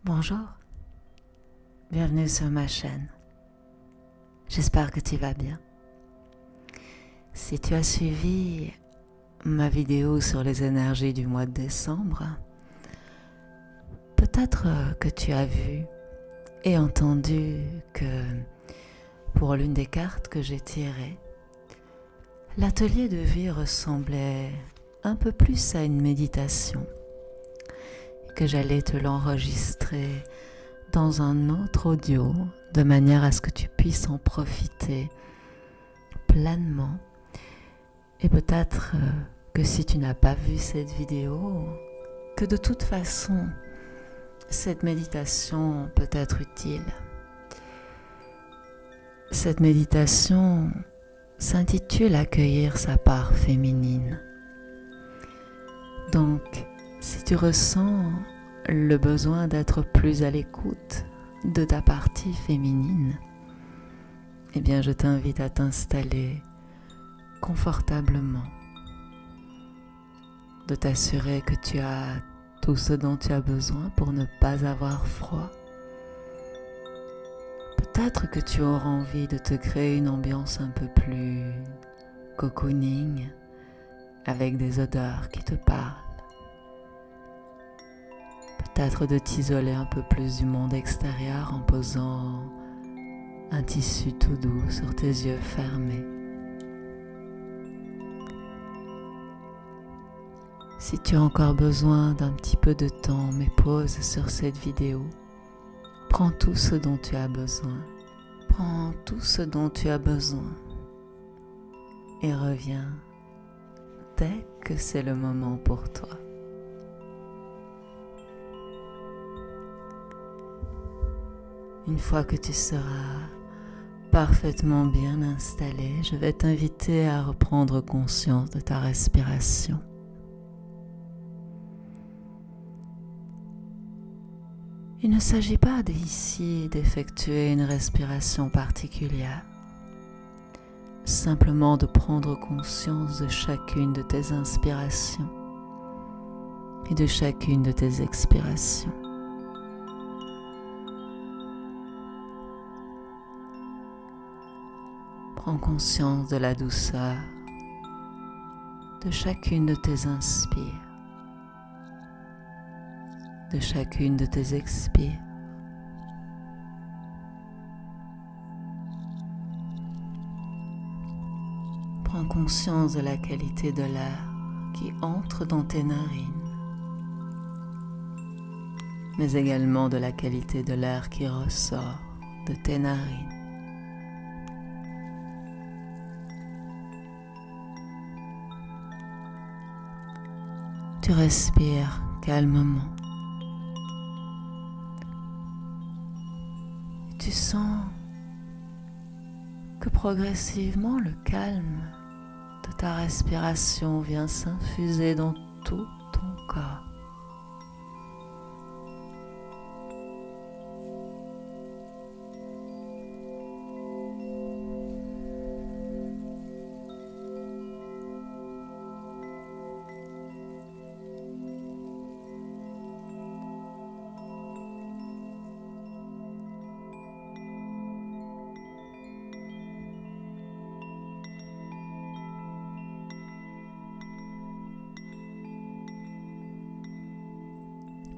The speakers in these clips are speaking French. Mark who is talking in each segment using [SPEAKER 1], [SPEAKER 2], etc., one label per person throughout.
[SPEAKER 1] Bonjour, bienvenue sur ma chaîne. J'espère que tu vas bien. Si tu as suivi ma vidéo sur les énergies du mois de décembre, peut-être que tu as vu et entendu que pour l'une des cartes que j'ai tirées, l'atelier de vie ressemblait un peu plus à une méditation et que j'allais te l'enregistrer dans un autre audio de manière à ce que tu puisses en profiter pleinement. Et peut-être que si tu n'as pas vu cette vidéo, que de toute façon, cette méditation peut être utile. Cette méditation s'intitule Accueillir sa part féminine. Donc, si tu ressens le besoin d'être plus à l'écoute de ta partie féminine, eh bien je t'invite à t'installer confortablement, de t'assurer que tu as tout ce dont tu as besoin pour ne pas avoir froid. Peut-être que tu auras envie de te créer une ambiance un peu plus cocooning, avec des odeurs qui te parlent. Peut-être de t'isoler un peu plus du monde extérieur en posant un tissu tout doux sur tes yeux fermés. Si tu as encore besoin d'un petit peu de temps, mais pause sur cette vidéo. Prends tout ce dont tu as besoin. Prends tout ce dont tu as besoin et reviens dès que c'est le moment pour toi. Une fois que tu seras parfaitement bien installé, je vais t'inviter à reprendre conscience de ta respiration. Il ne s'agit pas ici d'effectuer une respiration particulière, simplement de prendre conscience de chacune de tes inspirations et de chacune de tes expirations. Prends conscience de la douceur de chacune de tes inspires, de chacune de tes expires. Prends conscience de la qualité de l'air qui entre dans tes narines, mais également de la qualité de l'air qui ressort de tes narines. Tu respires calmement. Tu sens que progressivement le calme de ta respiration vient s'infuser dans tout ton corps.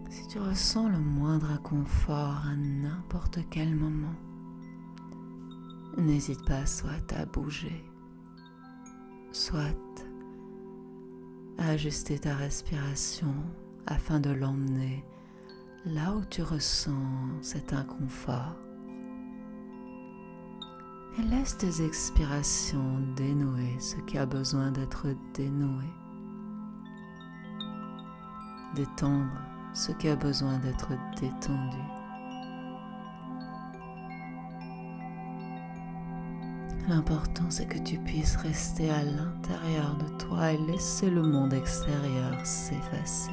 [SPEAKER 1] Si tu ressens le moindre inconfort à n'importe quel moment, n'hésite pas soit à bouger, soit à ajuster ta respiration afin de l'emmener là où tu ressens cet inconfort. Et laisse tes expirations dénouer ce qui a besoin d'être dénoué. Détendre ce qui a besoin d'être détendu. L'important, c'est que tu puisses rester à l'intérieur de toi et laisser le monde extérieur s'effacer.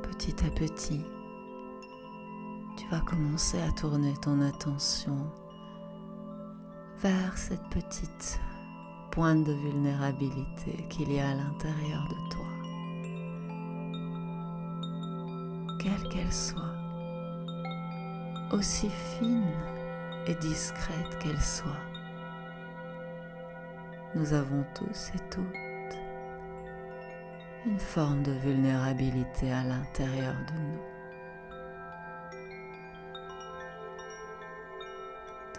[SPEAKER 1] Petit à petit, tu vas commencer à tourner ton attention vers cette petite pointe de vulnérabilité qu'il y a à l'intérieur de toi. Quelle qu'elle soit, aussi fine et discrète qu'elle soit, nous avons tous et toutes une forme de vulnérabilité à l'intérieur de nous.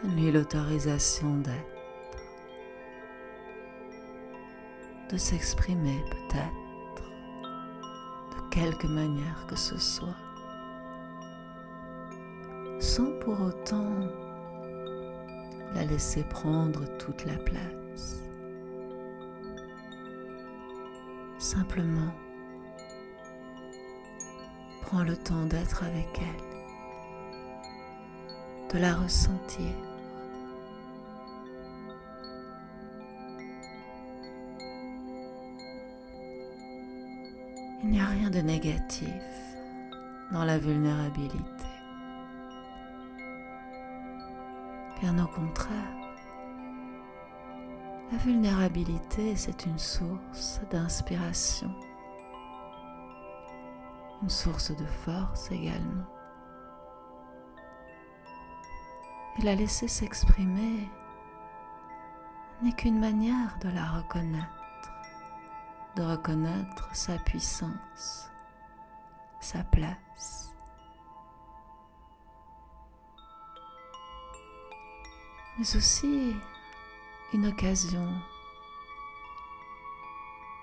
[SPEAKER 1] Donne-lui l'autorisation d'être, de s'exprimer peut-être de quelque manière que ce soit, sans pour autant la laisser prendre toute la place. Simplement, prends le temps d'être avec elle, de la ressentir. Il n'y a rien de négatif dans la vulnérabilité. Bien au contraire, la vulnérabilité, c'est une source d'inspiration, une source de force également. Et la laisser s'exprimer n'est qu'une manière de la reconnaître, de reconnaître sa puissance, sa place. Mais aussi une occasion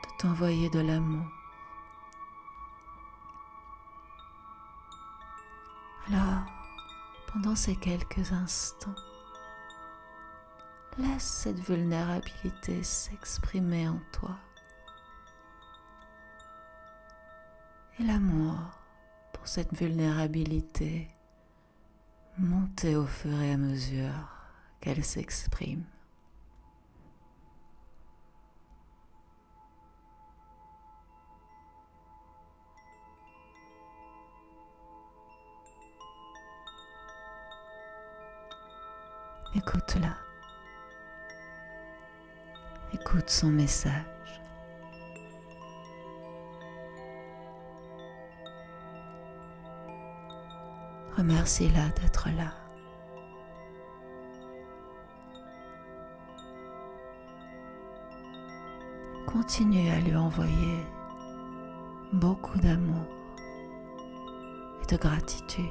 [SPEAKER 1] de t'envoyer de l'amour. Alors, pendant ces quelques instants, laisse cette vulnérabilité s'exprimer en toi. Et l'amour pour cette vulnérabilité monter au fur et à mesure qu'elle s'exprime. Écoute-la. Écoute son message. Remercie-la d'être là. Continue à lui envoyer beaucoup d'amour et de gratitude.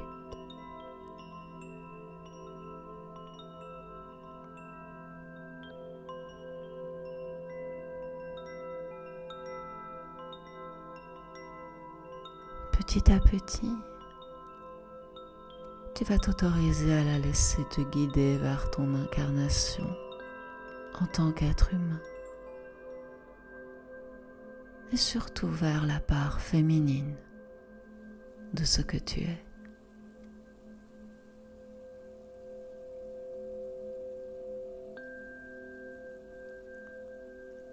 [SPEAKER 1] Petit à petit, tu vas t'autoriser à la laisser te guider vers ton incarnation en tant qu'être humain et surtout vers la part féminine de ce que tu es.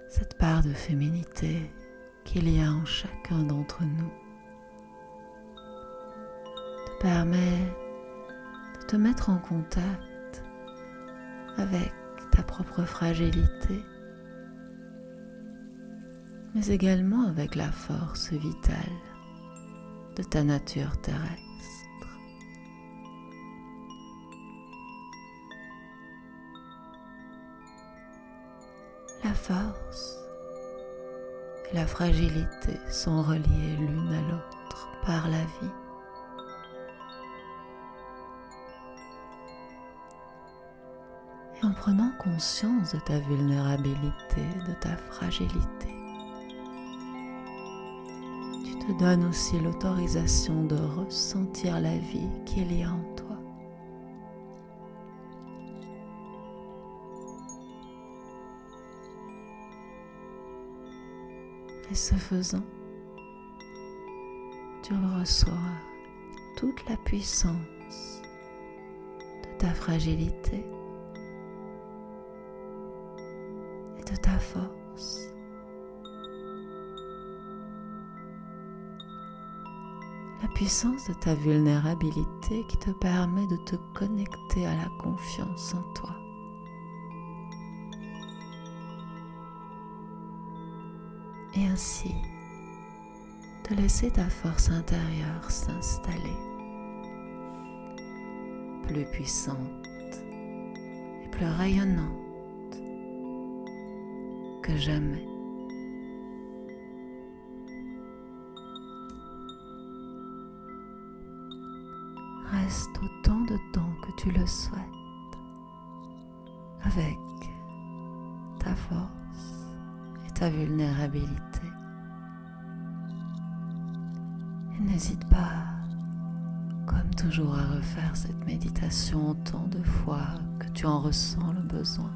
[SPEAKER 1] Cette part de féminité qu'il y a en chacun d'entre nous te permet de te mettre en contact avec ta propre fragilité, mais également avec la force vitale de ta nature terrestre. La force et la fragilité sont reliées l'une à l'autre par la vie. Et en prenant conscience de ta vulnérabilité, de ta fragilité, tu te donnes aussi l'autorisation de ressentir la vie qu'il y a en toi. Et ce faisant, tu reçois toute la puissance de ta fragilité et de ta force. la puissance de ta vulnérabilité qui te permet de te connecter à la confiance en toi. Et ainsi, de laisser ta force intérieure s'installer, plus puissante et plus rayonnante que jamais. Reste autant de temps que tu le souhaites avec ta force et ta vulnérabilité. Et n'hésite pas, comme toujours, à refaire cette méditation autant de fois que tu en ressens le besoin,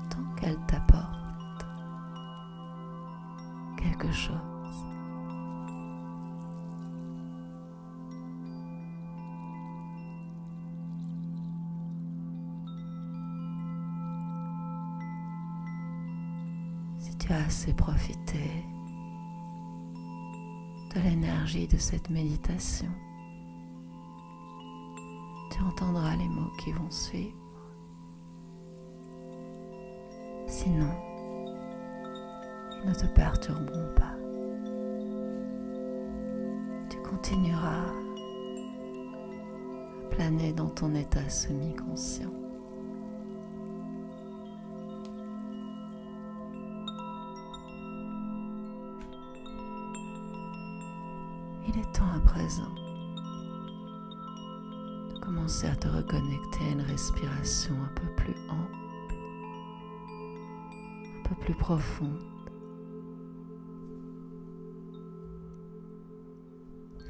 [SPEAKER 1] tant qu'elle t'apporte quelque chose. Si tu as assez profité de l'énergie de cette méditation, tu entendras les mots qui vont suivre. Sinon, ils ne te perturberont pas. Tu continueras à planer dans ton état semi-conscient. Il est temps à présent de commencer à te reconnecter à une respiration un peu plus ample, un peu plus profonde.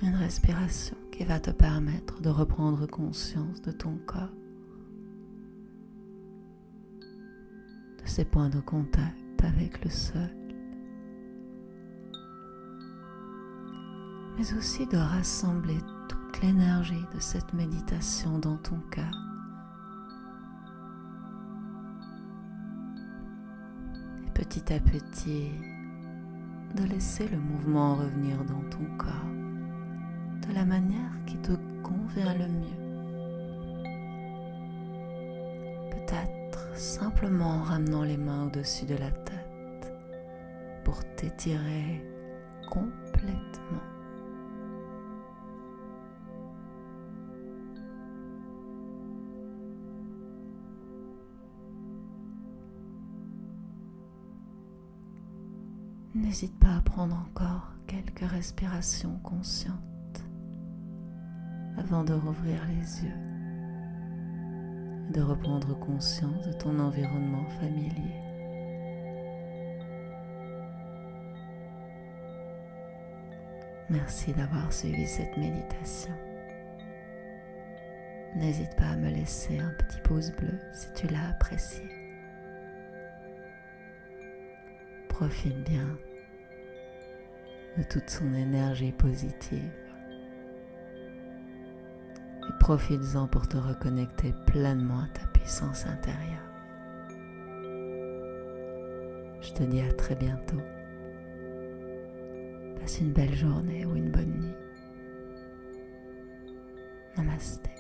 [SPEAKER 1] Une respiration qui va te permettre de reprendre conscience de ton corps, de ses points de contact avec le sol, mais aussi de rassembler toute l'énergie de cette méditation dans ton cœur. Et petit à petit, de laisser le mouvement revenir dans ton corps de la manière qui te convient le mieux. Peut-être simplement en ramenant les mains au-dessus de la tête pour t'étirer complètement. N'hésite pas à prendre encore quelques respirations conscientes avant de rouvrir les yeux et de reprendre conscience de ton environnement familier. Merci d'avoir suivi cette méditation. N'hésite pas à me laisser un petit pouce bleu si tu l'as apprécié. Profite bien de toute son énergie positive et profites-en pour te reconnecter pleinement à ta puissance intérieure. Je te dis à très bientôt. Passe une belle journée ou une bonne nuit. Namasté.